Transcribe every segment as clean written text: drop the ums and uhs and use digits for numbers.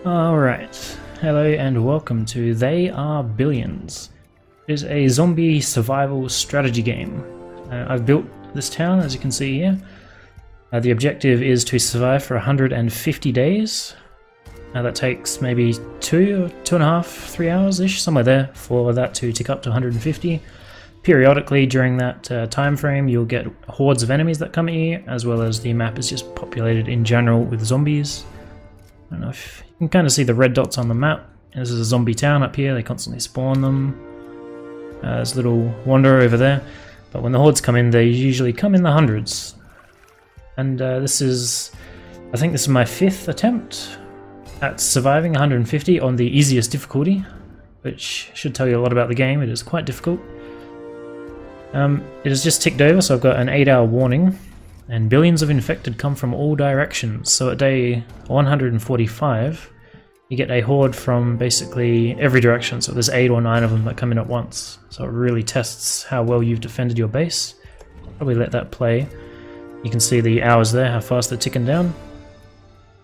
Alright, hello and welcome to They Are Billions. It is a zombie survival strategy game. I've built this town, as you can see here. The objective is to survive for 150 days. That takes maybe 2.5, 3 hours-ish, somewhere there, for that to tick up to 150. Periodically during that time frame you'll get hordes of enemies that come at you, as well as the map is just populated in general with zombies. I don't know if you can kind of see the red dots on the map. This is a zombie town up here, they constantly spawn them. There's a little wanderer over there, but when the hordes come in they usually come in the hundreds. And I think this is my 5th attempt at surviving 150 on the easiest difficulty, which should tell you a lot about the game. It is quite difficult. It has just ticked over, so I've got an 8-hour warning, and billions of infected come from all directions. So at day 145, you get a horde from basically every direction, so there's 8 or 9 of them that come in at once. So it really tests how well you've defended your base. Probably let that play. You can see the hours there, how fast they're ticking down.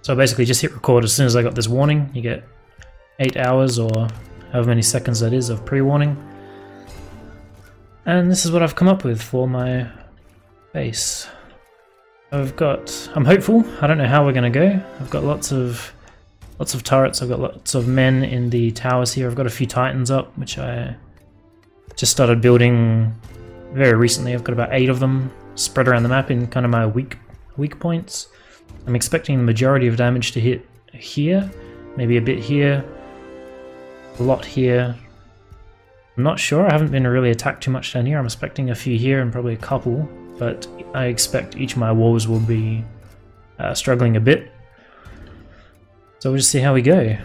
So I basically just hit record as soon as I got this warning. You get 8 hours or however many seconds that is of pre-warning. And this is what I've come up with for my base. I'm hopeful. I don't know how we're going to go. I've got lots of turrets. I've got lots of men in the towers here. I've got a few titans up, which I just started building very recently. I've got about 8 of them spread around the map in kind of my weak points. I'm expecting the majority of damage to hit here, maybe a bit here, a lot here. I'm not sure, I haven't been really attacked too much down here. I'm expecting a few here and probably a couple, but I expect each of my walls will be struggling a bit. So we'll just see how we go.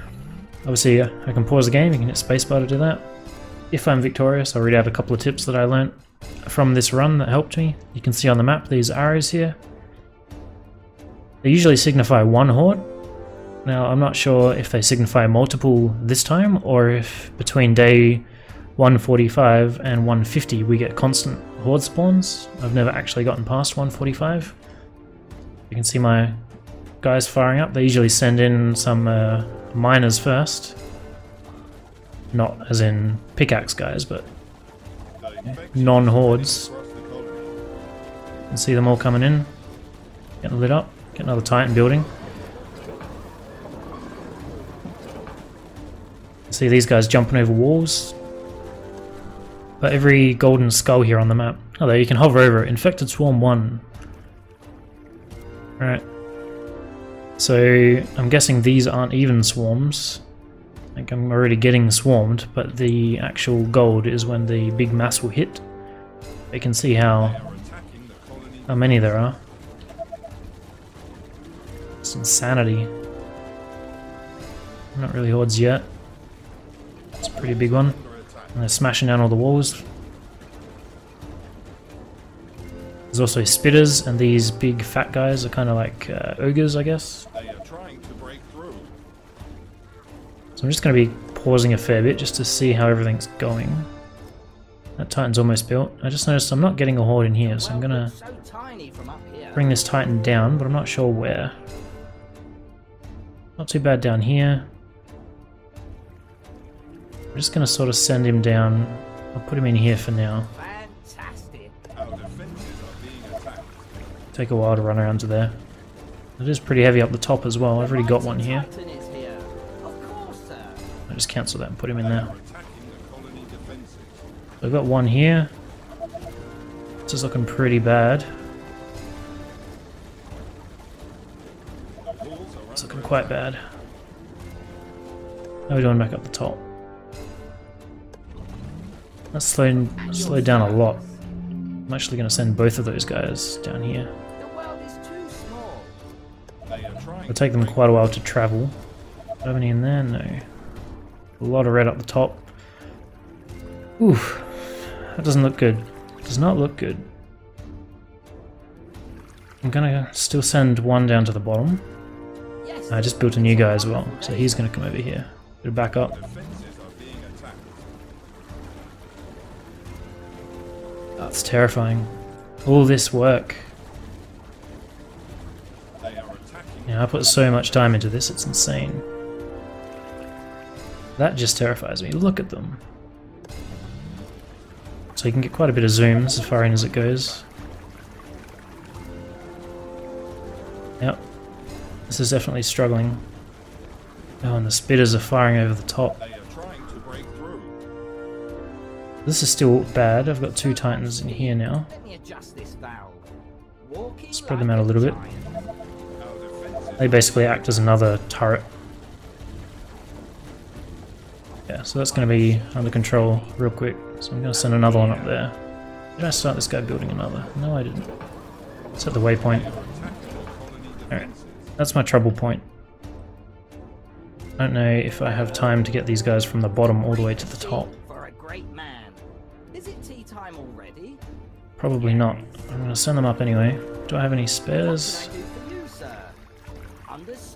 Obviously I can pause the game, you can hit spacebar to do that. If I'm victorious, I'll read out a couple of tips that I learnt from this run that helped me. You can see on the map these arrows here. They usually signify one horde. Now I'm not sure if they signify multiple this time, or if between day 145 and 150 we get constant horde spawns. I've never actually gotten past 145. You can see my guys firing up. They usually send in some miners first. Not as in pickaxe guys, but non-hordes. You can see them all coming in, getting lit up. Get another Titan building. See these guys jumping over walls. But every golden skull here on the map. Oh, there you can hover over it. Infected Swarm 1. Alright. So I'm guessing these aren't even swarms. I think I'm already getting swarmed, but the actual gold is when the big mass will hit. You can see how many there are. It's insanity. Not really hordes yet. It's a pretty big one. And they're smashing down all the walls. There's also spitters, and these big fat guys are kind of like ogres, I guess. So I'm just going to be pausing a fair bit just to see how everything's going. That Titan's almost built. I just noticed I'm not getting a horde in here, so I'm going to bring this Titan down, but I'm not sure where. Not too bad down here. I'm just going to sort of send him down. I'll put him in here for now. Take a while to run around to there. It is pretty heavy up the top as well. I've already got one here. I'll just cancel that and put him in there. So I've got one here. This is looking pretty bad. It's looking quite bad. How are we doing back up the top? That's slowed down a lot. I'm actually going to send both of those guys down here. It'll take them quite a while to travel. Do I have any in there? No. A lot of red up the top. Oof. That doesn't look good. It does not look good. I'm going to still send one down to the bottom. I just built a new guy as well, so he's going to come over here. Bit of back up. That's terrifying. All this work. Yeah, I put so much time into this, it's insane. That just terrifies me. Look at them. So you can get quite a bit of zooms as far in as it goes. Yep. This is definitely struggling. Oh, and the spitters are firing over the top. This is still bad. I've got 2 titans in here now. Spread them out a little bit. They basically act as another turret. Yeah, so that's going to be under control real quick. So I'm going to send another one up there. Did I start this guy building another? No, I didn't. It's at the waypoint. Alright, that's my trouble point. I don't know if I have time to get these guys from the bottom all the way to the top. Probably not. I'm going to send them up anyway. Do I have any spares?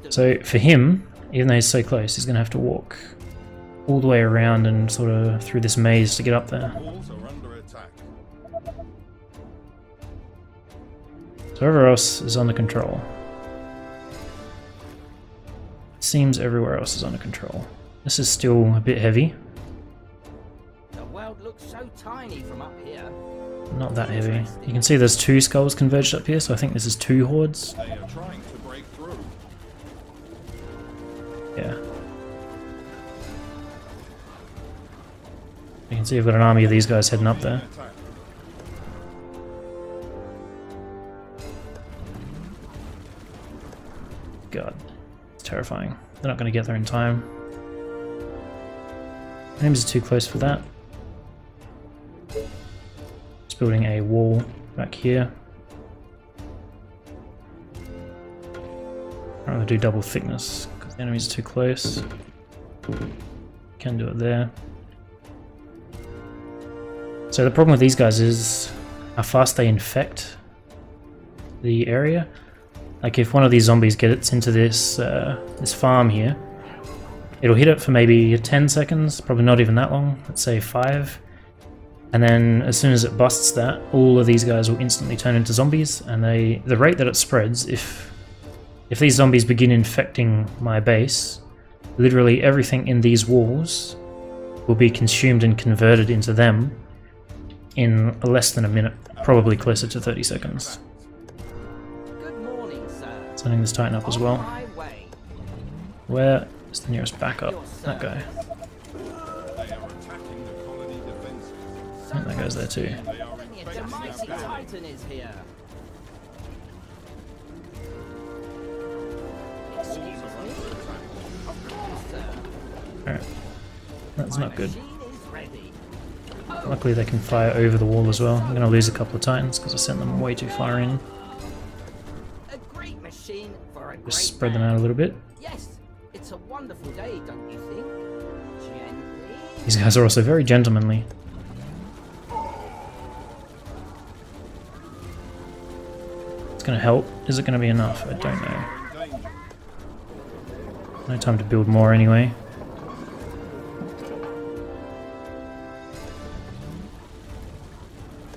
So for him, even though he's so close, he's going to have to walk all the way around and sort of through this maze to get up there. So everywhere else is under control. It seems everywhere else is under control. This is still a bit heavy. The world looks so tiny from up here. Not that heavy. You can see there's 2 skulls converged up here, so I think this is 2 hordes. They are trying to break through. Yeah. You can see I've got an army of these guys heading up there. God, it's terrifying. They're not going to get there in time. Enemies are too close for that. Just building a wall back here. I'd rather do double thickness because the enemies are too close. Can do it there. So the problem with these guys is how fast they infect the area. Like if one of these zombies gets into this this farm here, it'll hit it for maybe 10 seconds, probably not even that long, let's say 5. And then as soon as it busts that, all of these guys will instantly turn into zombies, and the rate that it spreads, if these zombies begin infecting my base, literally everything in these walls will be consumed and converted into them in less than a minute, probably closer to 30 seconds. Good morning, sir. Sending this titan up as well. Where is the nearest backup? That guy. They are attacking the colony defenses. I think that guy's there too. They are The mighty Titan is here. Excuse me? Of course, sir. Alright. That's not good. Machine is ready. Luckily they can fire over the wall as well. I'm going to lose a couple of titans because I sent them way too far in. A great machine for a great Just spread them man. out a little bit. Yes, it's a wonderful day, don't you think? Gently. These guys are also very gentlemanly. It's going to help. Is it going to be enough? I don't know. in danger. No time to build more anyway.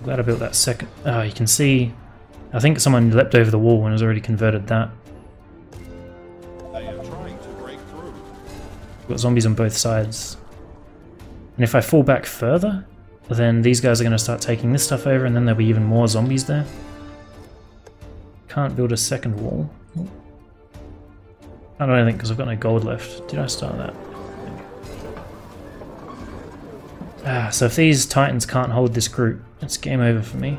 Glad I built that second. Oh, you can see. I think someone leapt over the wall and has already converted that. They are trying to break through. We've got zombies on both sides. And if I fall back further, then these guys are going to start taking this stuff over, and then there'll be even more zombies there. Can't build a second wall. I don't think because I've got no gold left. Did I start that? Ah, so if these titans can't hold this group, it's game over for me.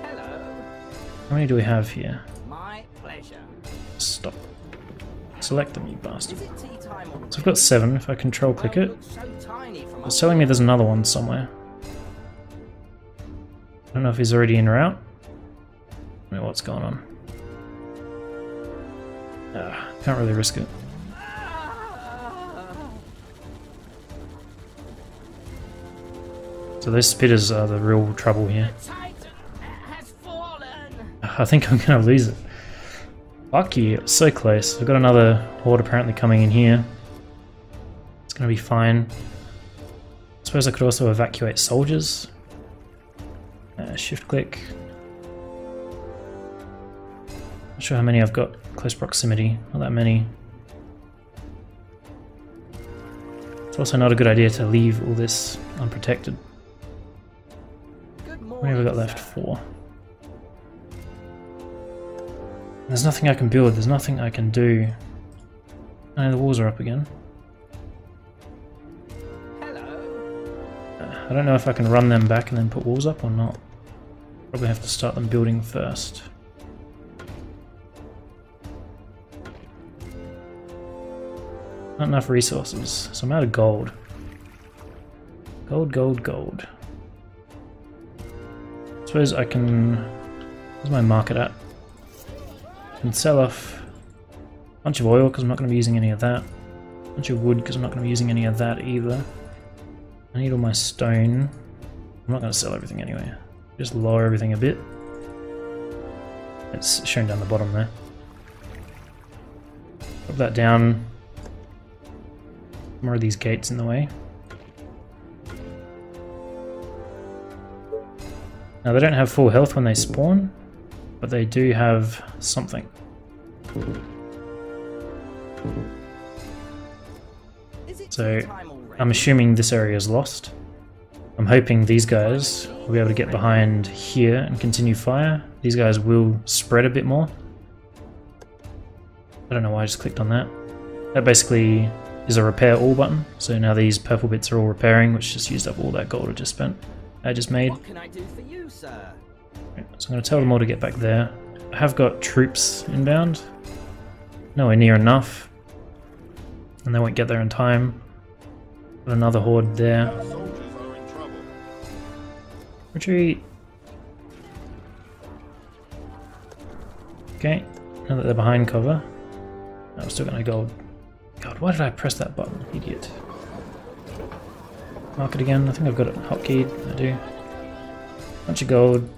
Hello. How many do we have here? My pleasure. Stop. Select them, you bastard. Is it tea time already? So I've got 7 if I control The click world it. looks so tiny from It's up telling me here. there's another one somewhere. I don't know if he's already en route. I don't know what's going on. Can't really risk it. So those spitters are the real trouble here. The Titan has fallen. I think I'm gonna lose it. Fuck you, it was so close. We've got another horde apparently coming in here. It's gonna be fine. I suppose I could also evacuate soldiers. Shift click. Not sure how many I've got close proximity. Not that many. It's also not a good idea to leave all this unprotected. Good What morning, have we got left? sir. 4. There's nothing I can build, there's nothing I can do. Oh, the walls are up again. Hello. I don't know if I can run them back and then put walls up or not. Probably have to start them building first. Not enough resources, so I'm out of gold. Gold, gold, gold. I suppose I can... Where's my market at? I can sell off a bunch of oil because I'm not going to be using any of that. A bunch of wood because I'm not going to be using any of that either. I need all my stone. I'm not going to sell everything anyway. Just lower everything a bit. It's shown down the bottom there. Drop that down. More of these gates in the way. Now they don't have full health when they spawn, but they do have something. So I'm assuming this area is lost. I'm hoping these guys will be able to get behind here and continue fire. These guys will spread a bit more. I don't know why I just clicked on that. That basically is a repair all button. So now these purple bits are all repairing, which just used up all that gold I just spent. I just made. What can I do for you, sir? So I'm going to tell them all to get back there. I have got troops inbound. Nowhere near enough. And they won't get there in time. Got another horde there. Our soldiers are in trouble. Retreat. Okay, now that they're behind cover. No, I'm still gonna gold. God, why did I press that button? Idiot. Mark it again. I think I've got it hotkeyed. I do. Bunch of gold.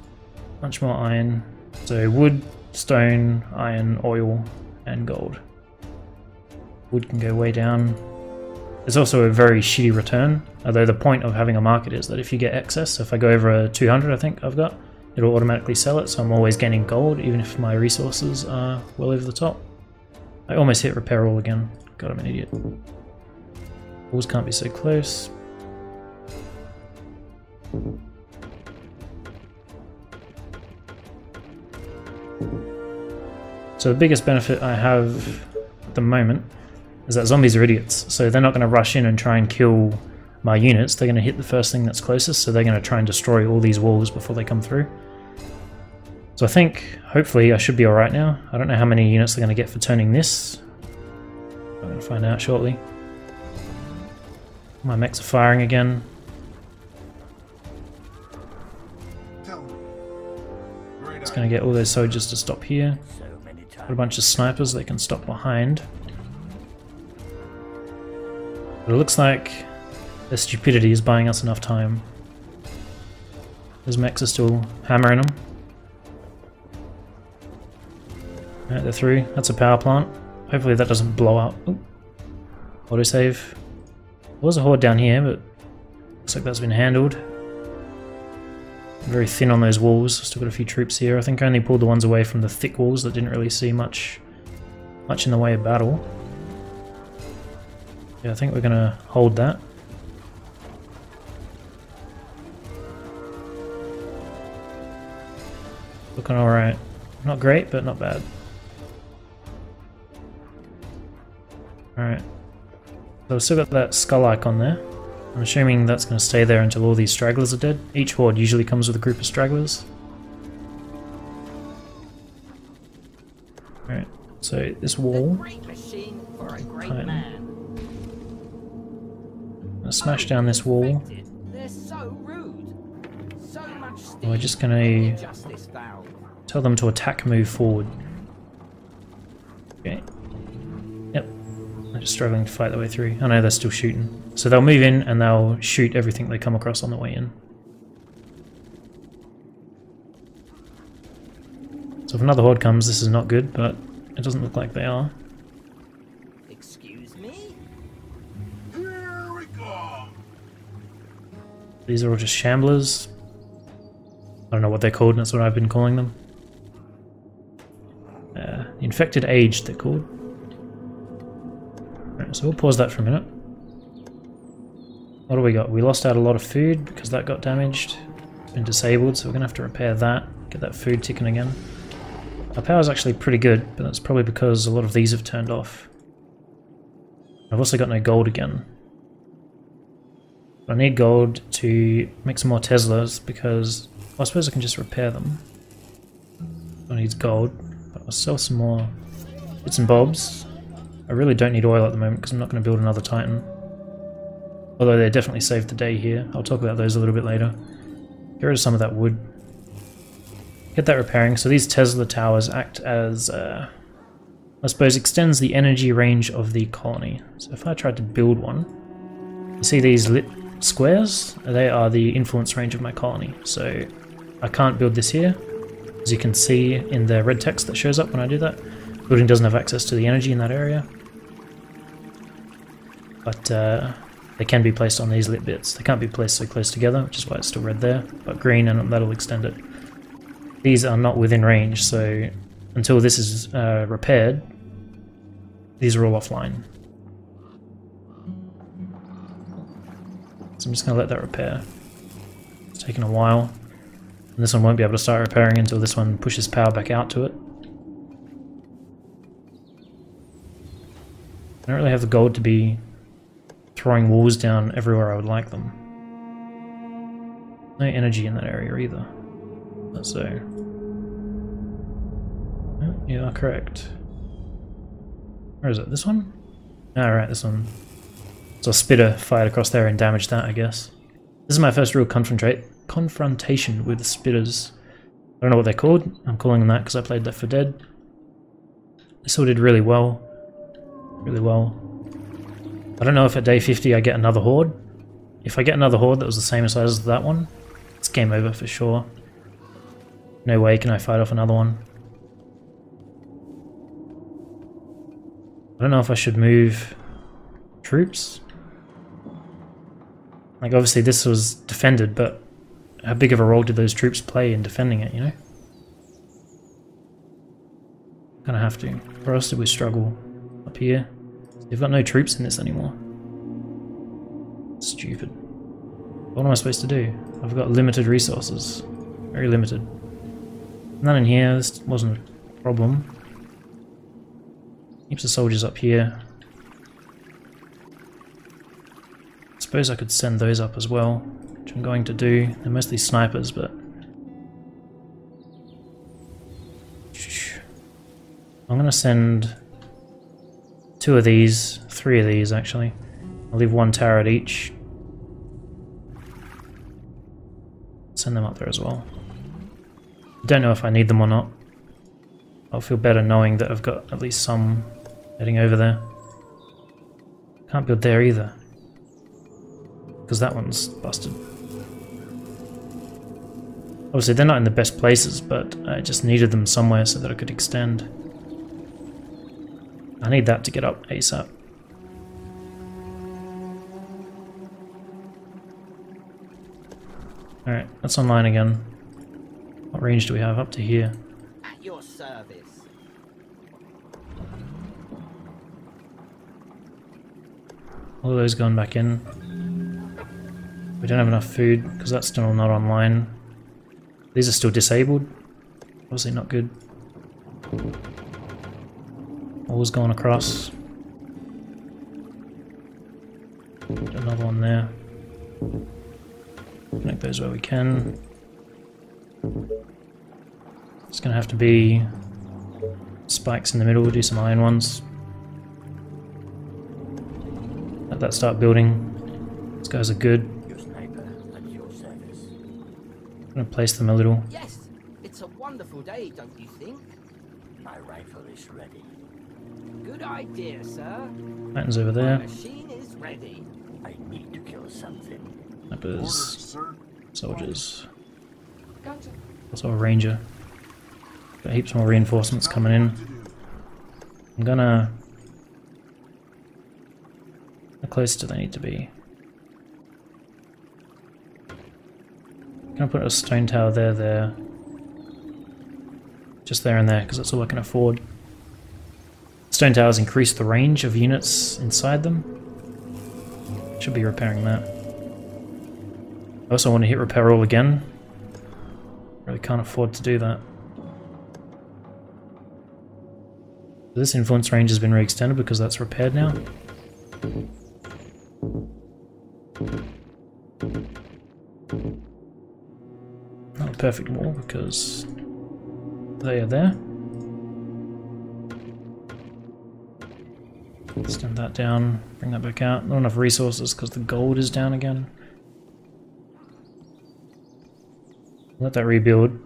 Bunch more iron. So wood, stone, iron, oil, and gold. Wood can go way down. There's also a very shitty return, although the point of having a market is that if you get excess, so if I go over a 200 I think I've got, it'll automatically sell it, so I'm always gaining gold even if my resources are well over the top. I almost hit repair all again. God, I'm an idiot. Walls can't be so close. So the biggest benefit I have at the moment is that zombies are idiots, so they're not going to rush in and try and kill my units. They're going to hit the first thing that's closest, so they're going to try and destroy all these walls before they come through. So I think, hopefully, I should be alright now. I don't know how many units they're going to get for turning this. I'm going to find out shortly. My mechs are firing again. Tell me. Great It's going to get all those soldiers to stop here. So many times. Got a bunch of snipers they can stop behind. But it looks like their stupidity is buying us enough time. Those mechs are still hammering them. Alright, they're through. That's a power plant. Hopefully that doesn't blow up. Ooh. Autosave. There was a horde down here, but looks like that's been handled. Very thin on those walls. Still got a few troops here. I think I only pulled the ones away from the thick walls that didn't really see much in the way of battle. Yeah, I think we're gonna hold that. Looking alright. Not great, but not bad. Alright. So we've still got that skull icon there. I'm assuming that's going to stay there until all these stragglers are dead. Each horde usually comes with a group of stragglers. Alright, so this wall, Great machine for a great Right. man. I'm going to smash down this wall. They're so rude. So much We're steam. just going to Justice valve. tell them to attack, move forward. Okay. Yep. They're just struggling to fight their way through. I know they're still shooting. So they'll move in and they'll shoot everything they come across on the way in. So if another horde comes, this is not good, but it doesn't look like they are. Excuse me? Here we go. These are all just shamblers. I don't know what they're called, and that's what I've been calling them. Infected Aged, they're called. Right, so we'll pause that for a minute. What do we got? We lost out a lot of food because that got damaged. It's been disabled, so we're going to have to repair that. Get that food ticking again. Our power's actually pretty good, but that's probably because a lot of these have turned off. I've also got no gold again. I need gold to make some more Teslas because well, I suppose I can just repair them. I need gold, but I'll sell some more bits and bobs. I really don't need oil at the moment because I'm not going to build another Titan. Although they definitely saved the day here. I'll talk about those a little bit later. Get rid of some of that wood. Get that repairing. So these Tesla towers act as, I suppose, extends the energy range of the colony. So if I tried to build one, you see these lit squares? They are the influence range of my colony. So I can't build this here. As you can see in the red text that shows up when I do that. Building doesn't have access to the energy in that area. But they can be placed on these lit bits. They can't be placed so close together, which is why it's still red there, but green, and that'll extend it. These are not within range, so until this is repaired, these are all offline. So I'm just going to let that repair. It's taking a while. And this one won't be able to start repairing until this one pushes power back out to it. I don't really have the gold to be throwing walls down everywhere I would like them. No energy in that area either. So, you are correct. Where is it? This one? Alright, this one. So a spitter fired across there and damaged that, I guess. This is my first real confrontation with the spitters. I don't know what they're called. I'm calling them that because I played Left 4 Dead. This all did really well. Really well. I don't know if at day 50 I get another horde. If I get another horde that was the same size as that one, it's game over for sure. No way can I fight off another one. I don't know if I should move troops. Like obviously this was defended, but how big of a role did those troops play in defending it, you know? Gonna have to. Or else did we struggle up here? They've got no troops in this anymore. Stupid. What am I supposed to do? I've got limited resources. Very limited. None in here, this wasn't a problem. Heaps of soldiers up here. I suppose I could send those up as well, which I'm going to do. They're mostly snipers, but... I'm going to send 2 of these, 3 of these actually. I'll leave 1 tower at each. Send them up there as well. Don't know if I need them or not. I'll feel better knowing that I've got at least some heading over there. Can't build there either, because that one's busted. Obviously they're not in the best places, but I just needed them somewhere so that I could extend. I need that to get up ASAP. Alright, that's online again. What range do we have? Up to here. At your service. All of those going back in. We don't have enough food because that's still not online. These are still disabled. Obviously not good. All's going across. Another one there. Connect those where we can. It's gonna have to be spikes in the middle. We'll do some iron ones. Let that start building. These guys are good. Your sniper at your service. I'm gonna place them a little. Yes, it's a wonderful day, don't you think? My rifle is ready. Good idea, sir. Titans over My there. machine is ready. I need to kill something. Snipers. Sir. Soldiers. Gotcha. Also a ranger. Got heaps more reinforcements coming in. I'm gonna... How close do they need to be? I'm gonna put a stone tower there. Just there and there, because that's all I can afford. Stone towers increase the range of units inside them. Should be repairing that. I also want to hit repair all again. Really can't afford to do that. This influence range has been re-extended because that's repaired now. Not a perfect wall because they are there. Extend that down, bring that back out. Not enough resources because the gold is down again. Let that rebuild.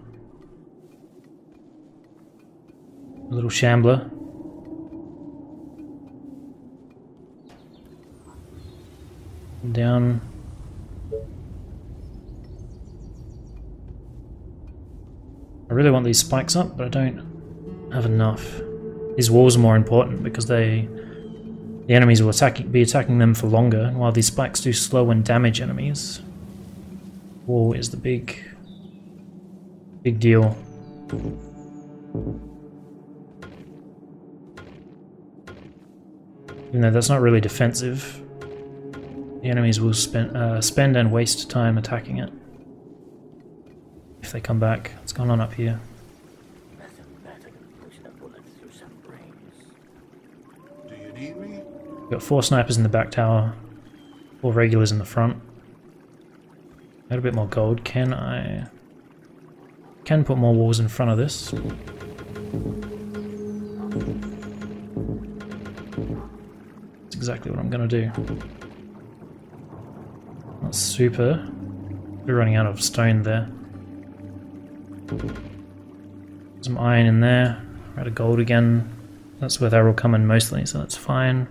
A little shambler. Down. I really want these spikes up, but I don't have enough. These walls are more important because the enemies will be attacking them for longer, and while these spikes do slow and damage enemies, wall is the big deal. Even though that's not really defensive, the enemies will spend and waste time attacking it. If they come back. What's going on up here? Do you need me? We've got 4 snipers in the back tower, 4 regulars in the front. Got a bit more gold. Can I put more walls in front of this? That's exactly what I'm gonna do. Not super. We're running out of stone there. Some iron in there. We're out of gold again. That's where they're all coming mostly, so that's fine.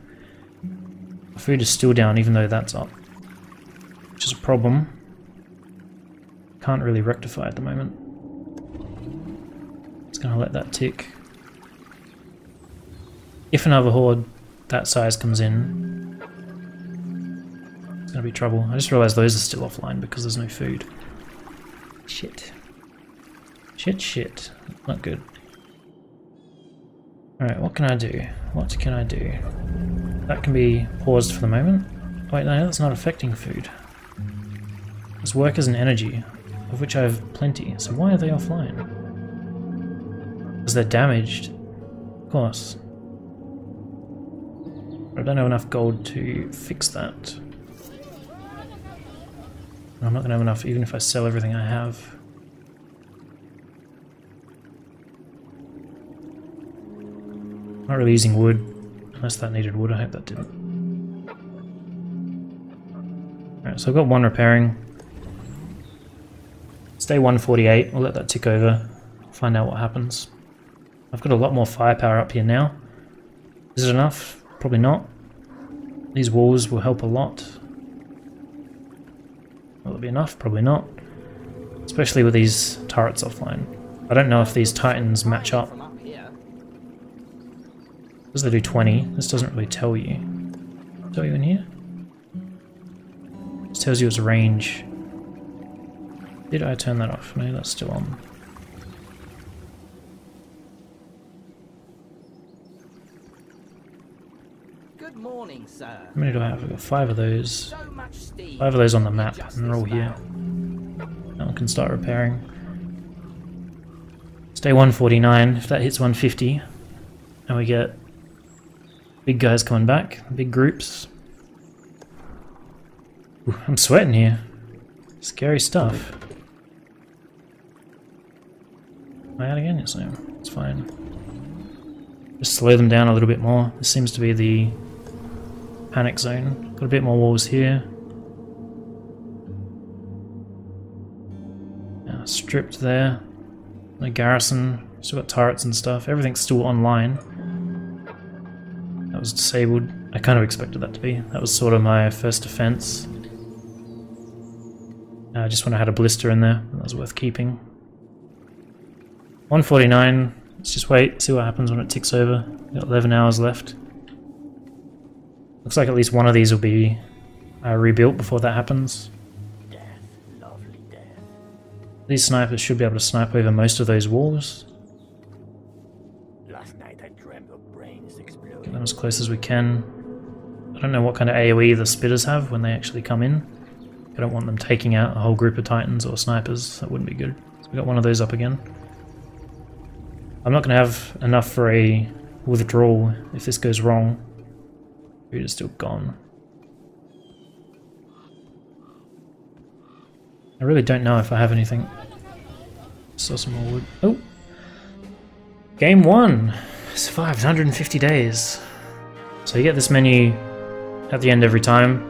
The food is still down even though that's up, which is a problem. Can't really rectify at the moment. Just gonna let that tick. If another horde that size comes in, it's gonna be trouble. I just realized those are still offline because there's no food. Shit. Shit. Not good. Alright, what can I do? What can I do? That can be paused for the moment. Wait, no, that's not affecting food. There's workers and energy, of which I have plenty, so why are they offline? Because they're damaged. Of course. But I don't have enough gold to fix that. I'm not going to have enough even if I sell everything I have. Not really using wood, unless that needed wood. I hope that didn't. Alright, so I've got 1 repairing. It's day 148, we'll let that tick over, find out what happens. I've got a lot more firepower up here now. Is it enough? Probably not. These walls will help a lot. Will it be enough? Probably not. Especially with these turrets offline. I don't know if these titans match up. Because they do 20, this doesn't really tell you. Tell you in here? It tells you its range. Did I turn that off? No, that's still on. Good morning, sir. How many do I have? I've got 5 of those. So much steam. 5 of those on the map, and they're all here. Now we can start repairing. It's day 149. If that hits 150, and we get big guys coming back, big groups. Ooh, I'm sweating here. Scary stuff. Am I out again? Yes, I am. It's fine. Just slow them down a little bit more. This seems to be the panic zone. Got a bit more walls here. Stripped there. No garrison. Still got turrets and stuff. Everything's still online. That was disabled. I kind of expected that to be. That was sort of my first defense. Just when I had a blister in there, that was worth keeping. 149. Let's just wait, see what happens when it ticks over. Got 11 hours left. Looks like at least one of these will be rebuilt before that happens. Death, lovely death. These snipers should be able to snipe over most of those walls. Last night I dreamt of brains exploding. Get them as close as we can. I don't know what kind of AoE the spitters have when they actually come in. I don't want them taking out a whole group of Titans or snipers. That wouldn't be good. So we got one of those up again. I'm not going to have enough for a withdrawal if this goes wrong. Food is still gone. I really don't know if I have anything. Saw some more wood. Oh! Game 1! Survived 150 days. So you get this menu at the end every time.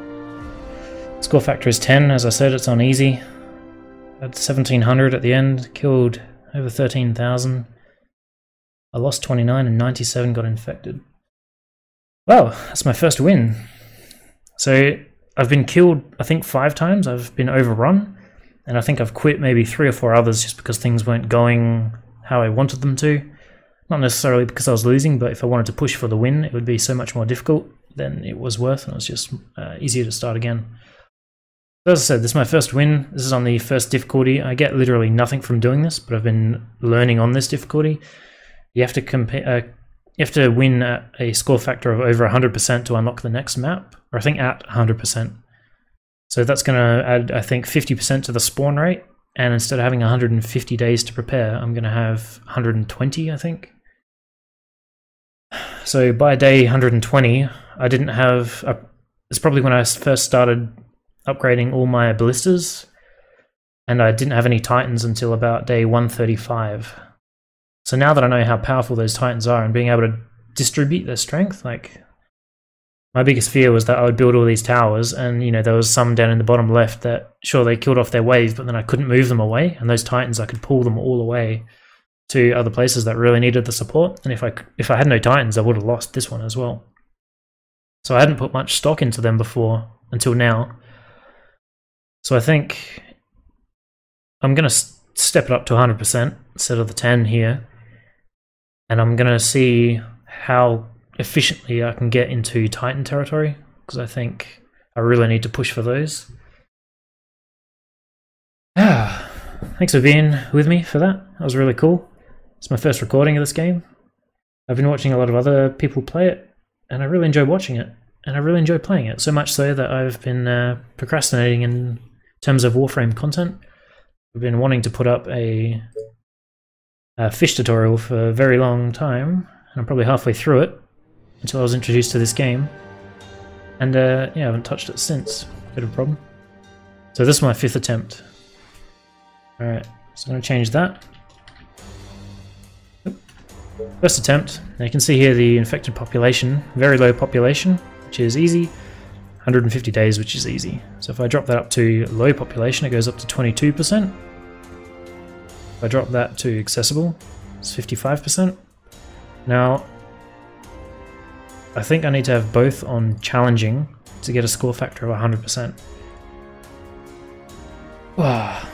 Score factor is 10, as I said, it's on easy. Had 1700 at the end, killed over 13,000. I lost 29 and 97 got infected. Well, that's my first win. So I've been killed, I think 5 times, I've been overrun, and I think I've quit maybe 3 or 4 others just because things weren't going how I wanted them to. Not necessarily because I was losing, but if I wanted to push for the win, it would be so much more difficult than it was worth, and it was just easier to start again. So as I said, this is my first win. This is on the first difficulty. I get literally nothing from doing this, but I've been learning on this difficulty. You have to compare. You have to win at a score factor of over 100% to unlock the next map, or I think at 100%. So that's going to add, I think, 50% to the spawn rate, and instead of having 150 days to prepare, I'm going to have 120, I think. So by day 120, I didn't have... it's probably when I first started upgrading all my ballistas, and I didn't have any Titans until about day 135. So now that I know how powerful those Titans are and being able to distribute their strength, like, my biggest fear was that I would build all these towers and, you know, there was some down in the bottom left that, sure, they killed off their wave, but then I couldn't move them away, and those Titans, I could pull them all away to other places that really needed the support, and if I had no Titans, I would have lost this one as well. So I hadn't put much stock into them before, until now. So I think I'm going to step it up to 100% instead of the 10 here, and I'm going to see how efficiently I can get into Titan territory, because I think I really need to push for those. Thanks for being with me for that. That was really cool. It's my first recording of this game. I've been watching a lot of other people play it, and I really enjoy watching it, and I really enjoy playing it, so much so that I've been procrastinating in terms of Warframe content. I've been wanting to put up a fish tutorial for a very long time, and I'm probably halfway through it until I was introduced to this game, and yeah, I haven't touched it since. Bit of a problem. So this is my 5th attempt. Alright, so I'm going to change that. First attempt. Now you can see here the infected population, very low population, which is easy. 150 days, which is easy. So if I drop that up to low population, it goes up to 22%. If I drop that to accessible, it's 55%. Now, I think I need to have both on challenging to get a score factor of 100%. Wow.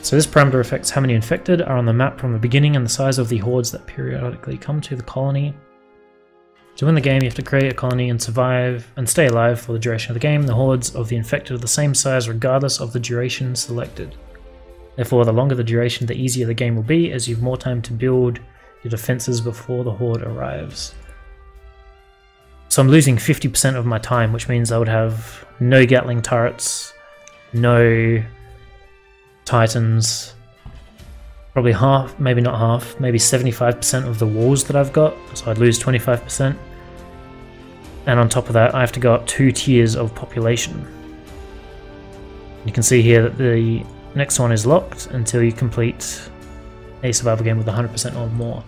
So this parameter affects how many infected are on the map from the beginning and the size of the hordes that periodically come to the colony. To win the game, you have to create a colony and survive and stay alive for the duration of the game. The hordes of the infected are the same size regardless of the duration selected. Therefore, the longer the duration, the easier the game will be, as you have more time to build your defenses before the horde arrives. So I'm losing 50% of my time, which means I would have no Gatling turrets, no Titans, probably half, maybe not half, maybe 75% of the walls that I've got, so I'd lose 25%. And on top of that, I have to go up 2 tiers of population. You can see here that the next one is locked until you complete a survival game with 100% or more.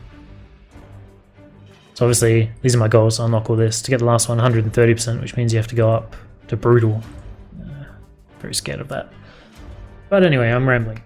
So obviously, these are my goals, I'll unlock all this. To get the last one, 130%, which means you have to go up to brutal. Very scared of that. But anyway, I'm rambling.